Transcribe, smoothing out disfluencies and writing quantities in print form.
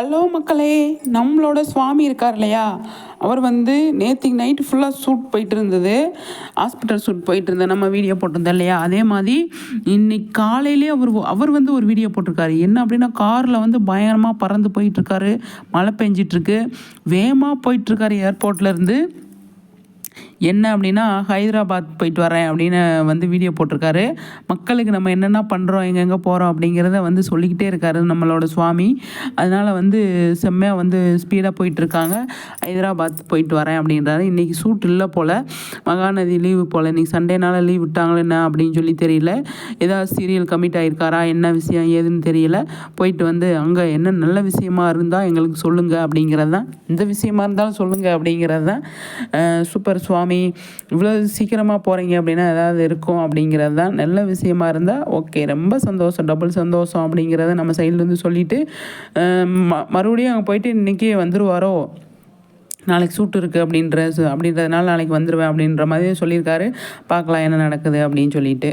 Hello மக்களே, நம்மளோட சுவாமி இருக்கார் இல்லையா, அவர் வந்து நேற்றுக்கு நைட்டு ஃபுல்லாக ஷூட் போயிட்டு இருந்தது. ஹாஸ்பிட்டல் ஷூட் போயிட்டு இருந்தது, நம்ம வீடியோ போட்டிருந்தோம் இல்லையா. அதே மாதிரி இன்னைக்கு காலையிலே அவர் வந்து ஒரு வீடியோ போட்டிருக்காரு. என்ன அப்படின்னா, காரில் வந்து பயங்கரமாக பறந்து போயிட்டுருக்காரு, மழை பெஞ்சிட்ருக்கு, வேகமாக போயிட்டுருக்காரு ஏர்போர்ட்லேருந்து. என்ன அப்படின்னா, ஹைதராபாத் போயிட்டு வரேன் அப்படின்னு வந்து வீடியோ போட்டிருக்காரு. மக்களுக்கு நம்ம என்னென்ன பண்ணுறோம், எங்கெங்கே போகிறோம் அப்படிங்கிறத வந்து சொல்லிக்கிட்டே இருக்காரு நம்மளோட சுவாமி. அதனால் வந்து செம்மையாக வந்து ஸ்பீடாக போயிட்டுருக்காங்க. ஹைதராபாத் போயிட்டு வரேன் அப்படின்றாரு. இன்றைக்கி ஷூட் இல்லை போல், மகாநதி லீவு போல். இன்றைக்கி சண்டேனால லீவ் விட்டாங்களோ என்ன அப்படின்னு சொல்லி தெரியல. ஏதாவது சீரியல் கமிட் ஆகிருக்காரா, என்ன விஷயம் ஏதுன்னு தெரியல. போயிட்டு வந்து அங்கே என்ன நல்ல விஷயமா இருந்தால் எங்களுக்கு சொல்லுங்கள் அப்படிங்கிறது தான், எந்த விஷயமா இருந்தாலும் சொல்லுங்கள் அப்படிங்கிறது தான். சூப்பர் சுவாமி, இவ்வளோ சீக்கிரமாக போகிறீங்க அப்படின்னா ஏதாவது இருக்கும் அப்படிங்கிறது தான். நல்ல விஷயமா இருந்தால் ஓகே, ரொம்ப சந்தோஷம், டபுள் சந்தோஷம் அப்படிங்கிறத நம்ம சைட்லேருந்து சொல்லிவிட்டு, மறுபடியும் அங்கே போயிட்டு இன்றைக்கி வந்துடுவாரோ, நாளைக்கு ஷூட் இருக்குது அப்படின்றதுனால நாளைக்கு வந்துடுவேன் அப்படின்ற மாதிரி சொல்லியிருக்காரு. பார்க்கலாம் என்ன நடக்குது அப்படின்னு சொல்லிட்டு.